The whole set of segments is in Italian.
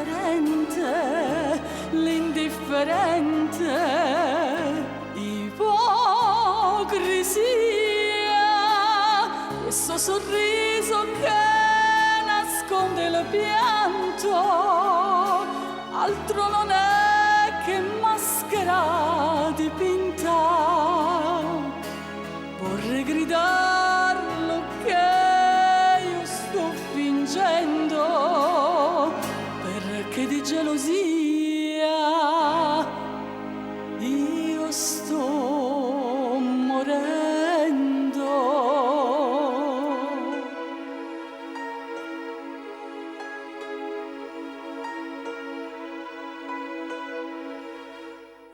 l'indifferente, l'indifferente, ipocrisia, questo sorriso che nasconde il pianto, altro non è che maschera dipinta. Vorrei gridarlo che io sto fingendo, perché di gelosia io sto morendo.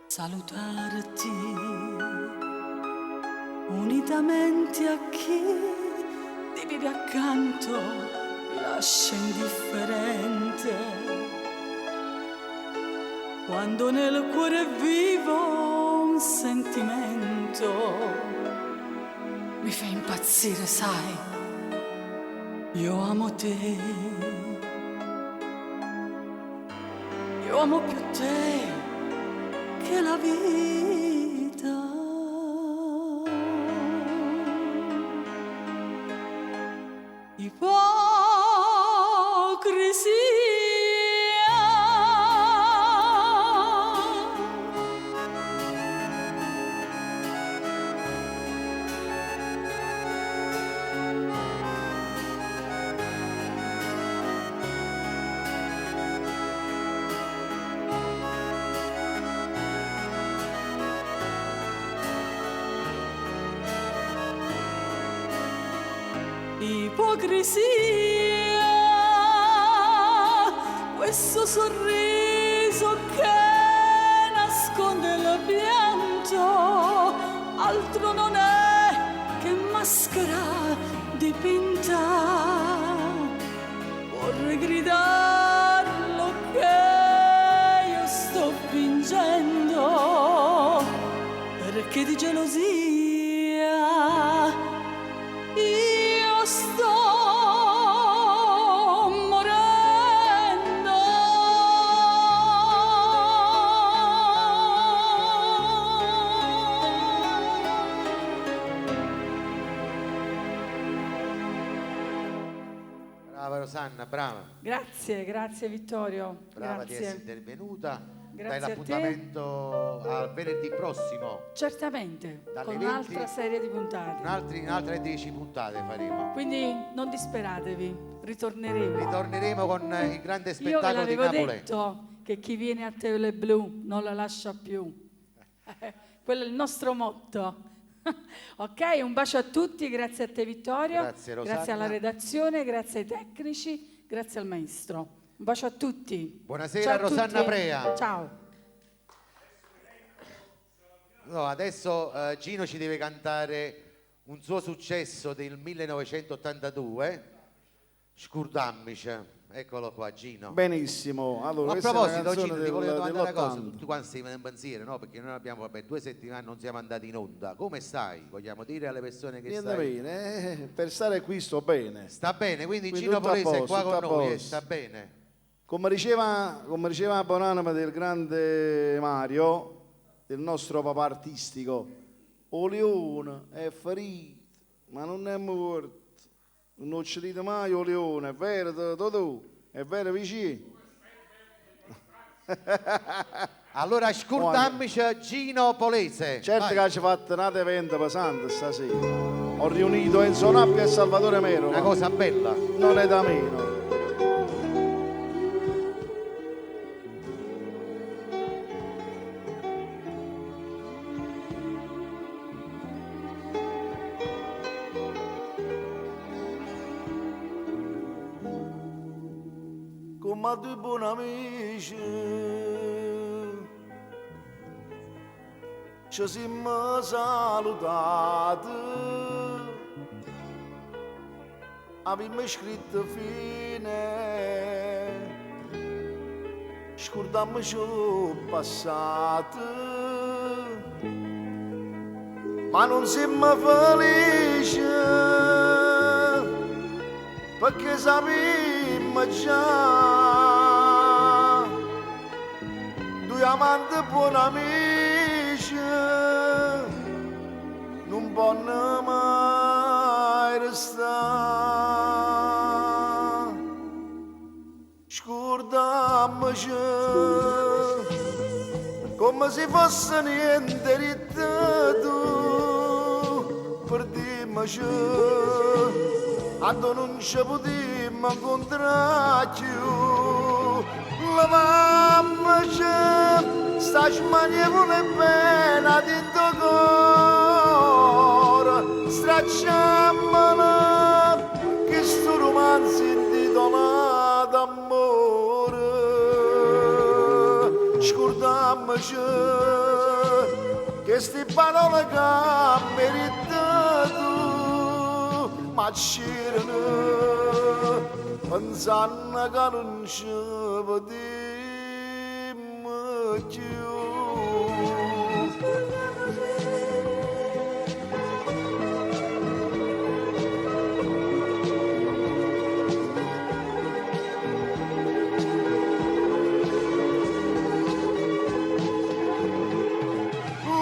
Salutarti unitamente a chi ti vive accanto, mi lascia indifferente. Quando nel cuore è vivo un sentimento, mi fa impazzire, sai, io amo te, io amo più te che la vita. Ipocrisia, questo sorriso che nasconde il pianto, altro non è che maschera dipinta. Vorrei gridarlo che io sto fingendo, perché di gelosia io sto morendo. Brava Rosanna, brava. Grazie, grazie Vittorio. Brava di Grazie. essere intervenuta. Grazie Dai a te. l'appuntamento al venerdì prossimo. Certamente, Dalle con 20 un'altra serie di puntate. Altre 10 puntate faremo. Quindi non disperatevi, ritorneremo. Ritorneremo con il grande Io ve spettacolo di l'avevo Napoli. detto che chi viene a Tele Blu non la lascia più. Quello è il nostro motto. Ok, un bacio a tutti, grazie a te Vittorio, Grazie, Rosanna. grazie alla redazione, grazie ai tecnici, grazie al maestro. Un bacio a tutti. Buonasera, Ciao a Rosanna tutti. Prea. Ciao. No, adesso Gino ci deve cantare un suo successo del 1982, Scurdammice. Eccolo qua, Gino. Benissimo. Allora, A questa è proposito, una Gino, canzone ti volevo domandare una cosa. dell'80. Tutti quanti siamo in pensiero, no? Perché noi abbiamo, 2 settimane non siamo andati in onda. Come stai? Vogliamo dire alle persone che Niente stai? bene, per stare qui sto bene. Sta bene, quindi Quindi Gino tutto a Polese è posto, qua tutto con a noi, posto. sta bene. Come diceva la buonanima del grande Mario, del nostro papà artistico, o leone è ferito, ma non è morto. Non uccidete mai o leone, è vero tu? È vero vicino? Allora scurdammici Gino Polese. Certo Vai. che ci ha fatto un evento pesante stasera. Ho riunito Enzo Nappi e Salvatore Mero. Una ma cosa bella. non è da meno. Come due buoni amici ci siamo salutati, abbiamo scritto fine, scordiamoci il passato, ma non siamo felici perché sappiamo già amanti buoni amici non possono mai restare. Scordiamoci come se fosse niente di tu, perdiamoci quando non ci potremmo incontrare più. Lavammoci sta smagnevole pena di tuo cuore, stracciamola che sto romanzo intitolato amore. Scordiamoci che ste parole che meritato ma c'erano pensando che non ci vedemmo più.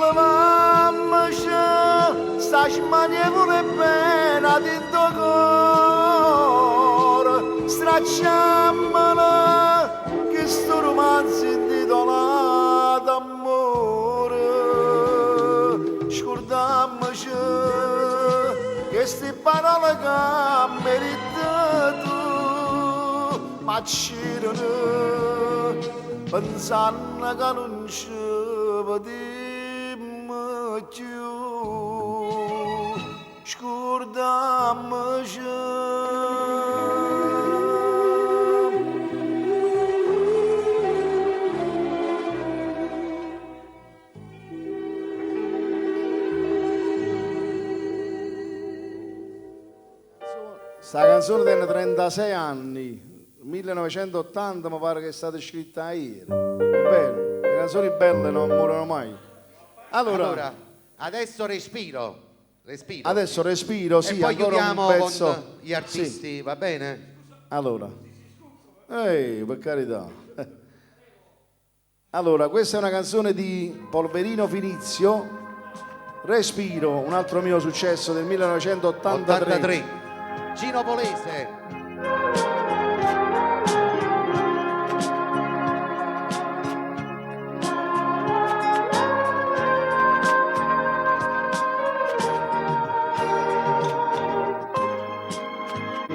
Lavammoci sta smagnevole pena di tuo cuore, stracciamola che sto romanzo intitolato amore. Scordiamoci che ste parole che meritato ma c'erano pensando che non ci vedemmo più. Scordiamoci. Sta canzone tiene 36 anni, 1980 mi pare che è stata scritta ieri. Bene, le canzoni belle non muoiono mai. Allora, adesso respiro. Adesso respiro, sì, e poi ancora chiudiamo un pezzo. con gli artisti, Sì. va bene? Allora, per carità. Allora, questa è una canzone di Polverino Finizio, Respiro, un altro mio successo del 1983. 83. Gino Polese.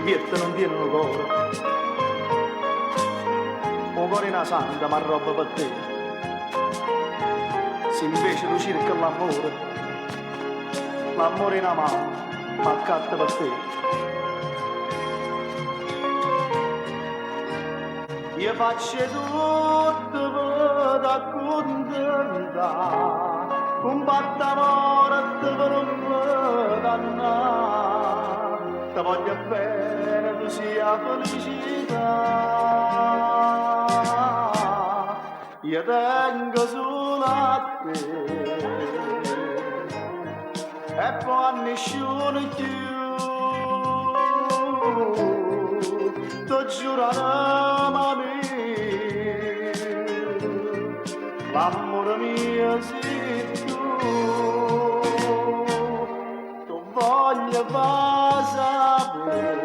Viette non tiene un cuore in santa ma roba per te. Se invece tu cerchi l'amore in mano ma accatta per te. Io faccio tutto per accontentare, un battamore per non me dannare, ti voglio bene, tu sia felicità. Io tengo solo a te e poi a nessuno più. Ti giuro a me, l'amore mio sei tu. Tu voglio far sapere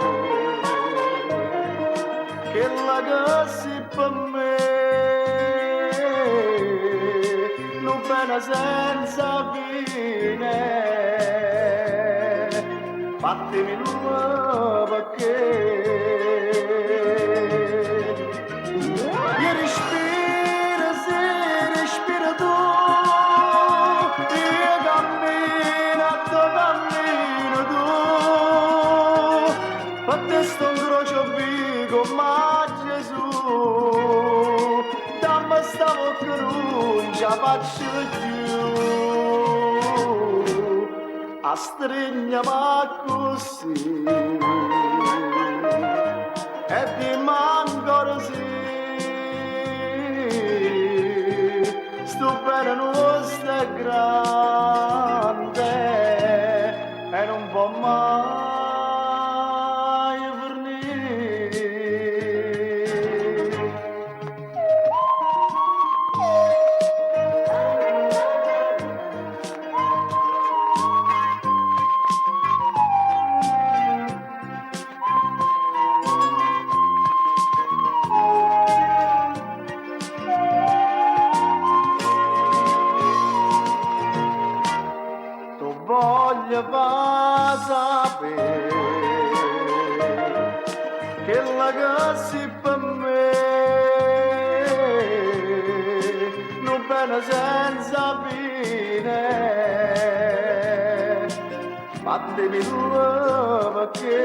che la che sei per me non bene senza fine. Fattimi l'uomo perché io respiro se respiro tu, io cammino tu cammino tu, per te sto incrocio vivo ma Gesù, dammi sta bocca non ce la faccio più. A stringiamo così e ti manco così sto bene nostro è grande e non può mai finire. bene senza fine. Fatemi due perché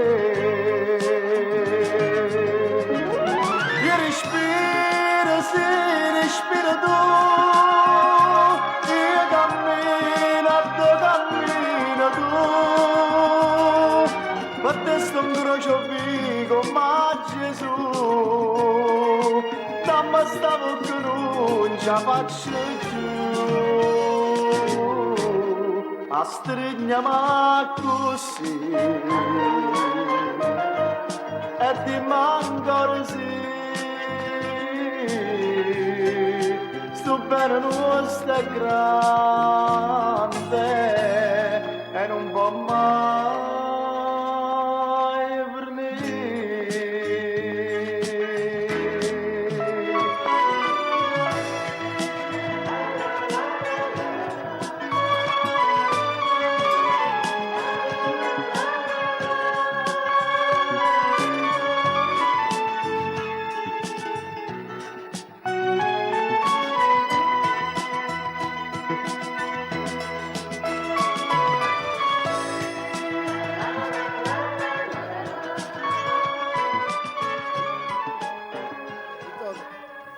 io respiro, sì, respiro tu, io cammino, tu cammino tu, ma te sto incrocio figo, ma Gesù, dammi stavo che non ce la faccio più. A strignama così e ti manco così sto bene non sta grande e non può mai venire.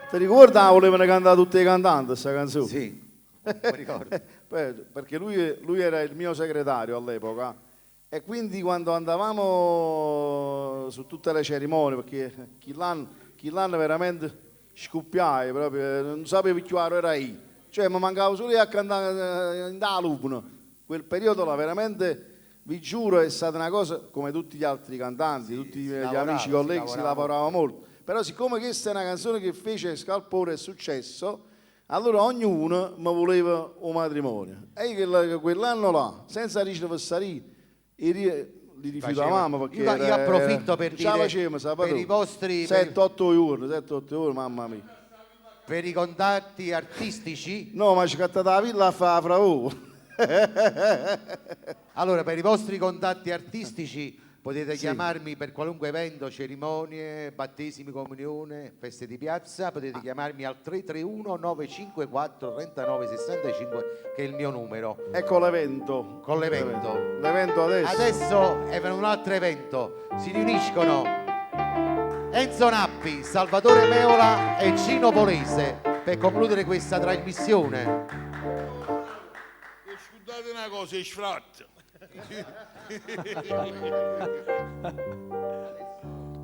Ti ricordi? Volevano cantare tutti i cantanti questa canzone? Sì, mi ricordo. Perché lui era il mio segretario all'epoca e quindi quando andavamo su tutte le cerimonie, perché chi l'anno veramente scoppiai, proprio, non sapevo chi era io, cioè mi mancava solo io a cantare in alunno. Quel periodo là veramente, vi giuro, è stata una cosa come tutti gli altri cantanti, tutti gli amici, colleghi, si lavorava molto. Però siccome questa è una canzone che fece scalpore e successo, allora ognuno mi voleva un matrimonio. E io quell'anno là, senza ricevere salire, li rifiutavamo perché io approfitto per dire per i vostri 7-8 ore, mamma mia. per i contatti artistici. No, ma ci cattata la villa a fare fra voi. Allora, per i vostri contatti artistici potete chiamarmi per qualunque evento, cerimonie, battesimi, comunione, feste di piazza, potete chiamarmi al 331 954 3965 che è il mio numero. Ecco l'evento. Con l'evento. L'evento adesso. Adesso è un altro evento, si riuniscono Enzo Nappi, Salvatore Meola e Gino Polese per concludere questa trasmissione. Scusate una cosa, è sfratto.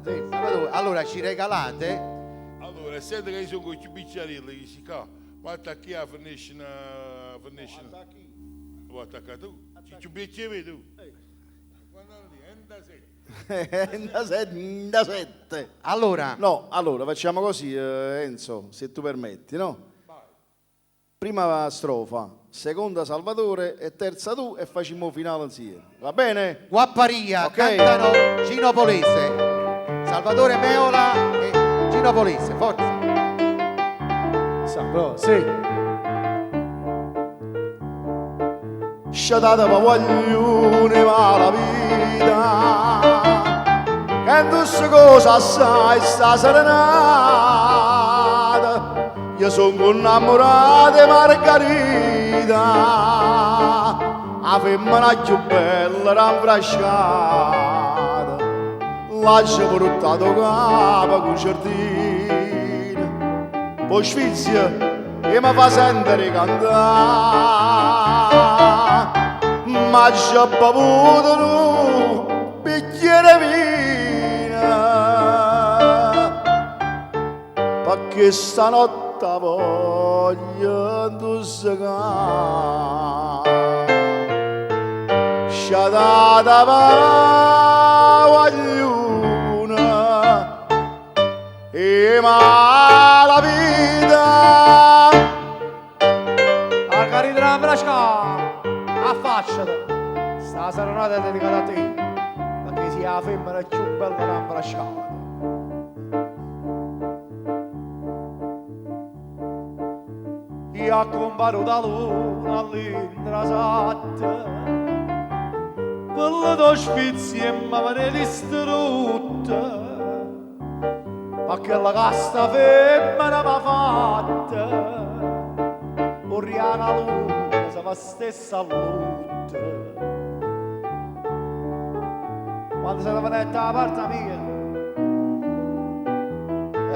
Sì, Salvatore, allora ci regalate. Allora, essendo che io sono con i bicciarelli, che si fa, guarda qui a finisce. Guarda tu, ci bicciari tu. Guarda lì, Da 7. Allora, No, allora facciamo così, Enzo, se tu permetti, no? Prima strofa, seconda Salvatore e terza tu e facciamo finale insieme. Va bene? Guapparia, Ok. cantano Gino Polese, Salvatore Meola e Gino Polese, forza. Sì. Sciatata ma voglione ma la vita che tu sai cosa sai sta serenata io sono innamorato di Margherita la femmina più bella rambrasciata lascia portato capo con certina poi sfizia e mi fa sentire cantare ma già bevuto un bicchiere vino perché stanotte voglio indossicare sciatata ma vogliona e ma la vita a carità brasca affacciati sta serenata è dedicata a te perché sia la femmina più bella da abbracciata io accompagno da luna all'indrasatta per le sfizie e mi viene distrutta perché la casta femmina mi ha fatta la stessa lutte. Quando se ne venette alla parte mia,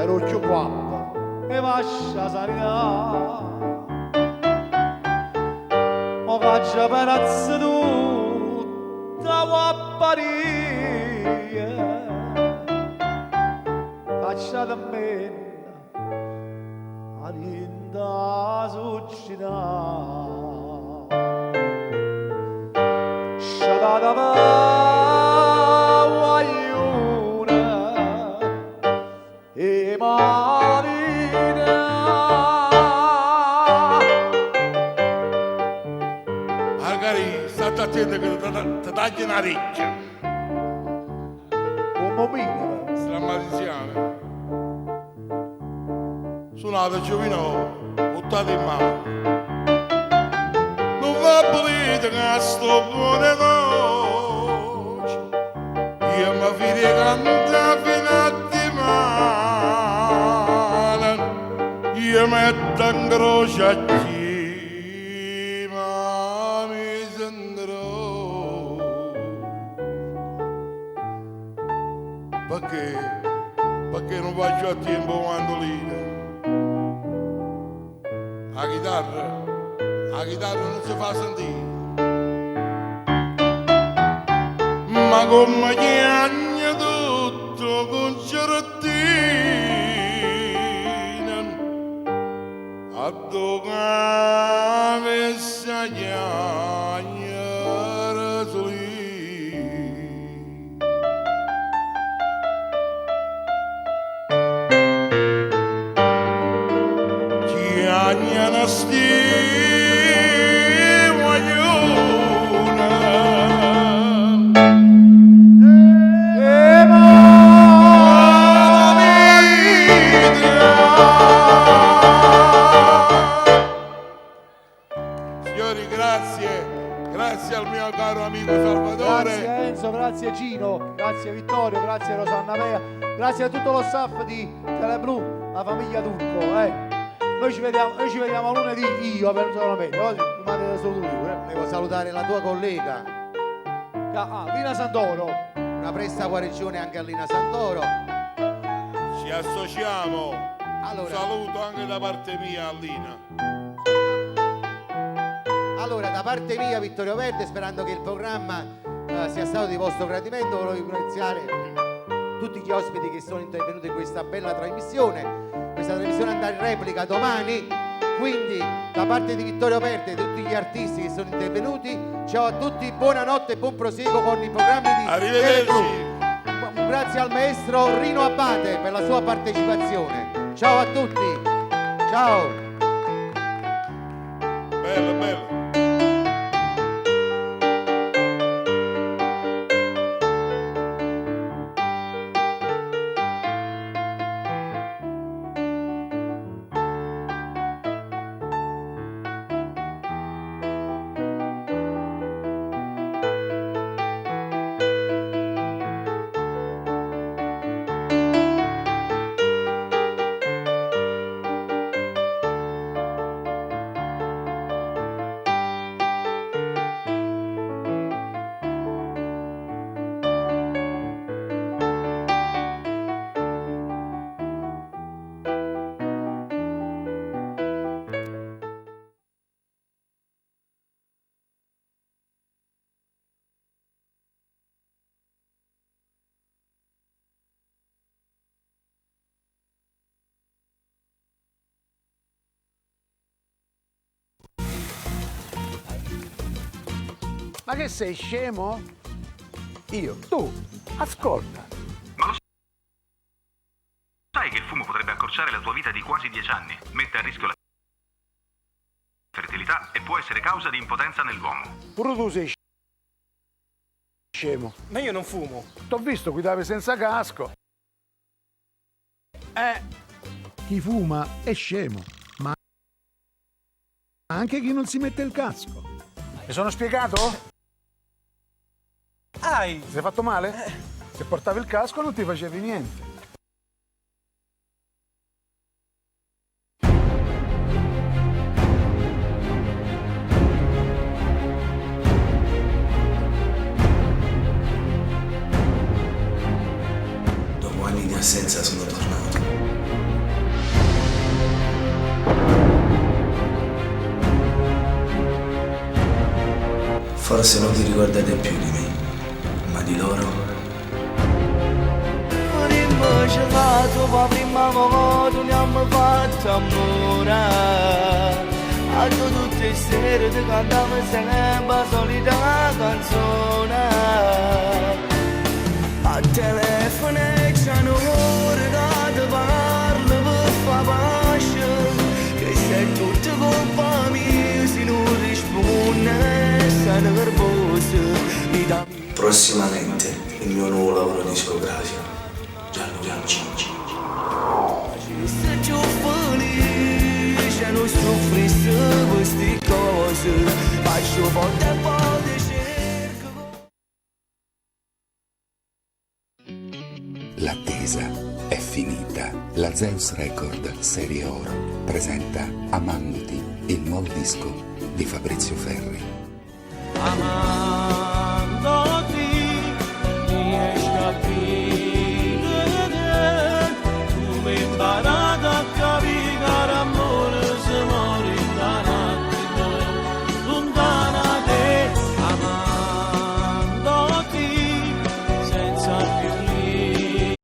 ero più guapo e vascia sanità. Ma faccia perazza tutta guapparia, faccia da me alinda società. Sciatata guagliona e malina. Magari state attenti che ti tagli una riccia. Un minimo. Strammatisiame. Suonate giovino, buttate in mano. Non va politica, sto buone voce. Io mi fidi canta fino a dimane. Io metto in croce a chi, ma mi sendrò. Perché non faccio a tempo mandolino? La chitarra non si fa sentire. Ma come chiagna tutto con certina, a dove messa chiagna rasolì. Chiagna na Signori, grazie al mio caro amico Salvatore. Grazie Enzo, grazie Gino, grazie Vittorio, grazie Rosanna Mea, grazie a tutto lo staff di Teleblu, la famiglia Turco. Noi ci vediamo lunedì, io personalmente, oggi rimanete solo tu. Devo salutare la tua collega. Lina Santoro. Una presta guarigione anche a Lina Santoro. Ci associamo. Allora. Un saluto anche da parte mia a Lina. Allora, da parte mia, Vittorio Verde, sperando che il programma sia stato di vostro gradimento, voglio ringraziare tutti gli ospiti che sono intervenuti in questa bella trasmissione. Questa trasmissione andrà in replica domani, quindi da parte di Vittorio Verde e tutti gli artisti che sono intervenuti, ciao a tutti, buonanotte e buon proseguo con i programmi di Arrivederci. Teleblu. Grazie al maestro Rino Abate per la sua partecipazione. Ciao a tutti, ciao. Bello, bello. Ma che sei scemo? Io? Tu? Ascolta. Ma lo sai che il fumo potrebbe accorciare la tua vita di quasi 10 anni, mette a rischio la fertilità e può essere causa di impotenza nell'uomo. Pure tu sei scemo. Ma io non fumo. T'ho visto guidare senza casco. Chi fuma è scemo, ma anche chi non si mette il casco. Mi sono spiegato? Ai! Ti sei fatto male? Se portavi il casco non ti facevi niente. Forse non vi ricordate più di me, ma di loro. La prima volta ne abbiamo fatto amore. A tutte le sere ti cantavo sempre la solita canzone. A telefono c'è un'ora che ti parlo per far pace. Che sei tutta colpa mia se non risponde, sei nervoso. Prossimamente il mio nuovo lavoro discografico, Gianni Cinci. Se giù felice non soffrissi queste cose, faccio forte e poi cerco. L'attesa è finita. La Zeus Record Serie Oro presenta Amandoti, il nuovo disco di Fabrizio Ferri.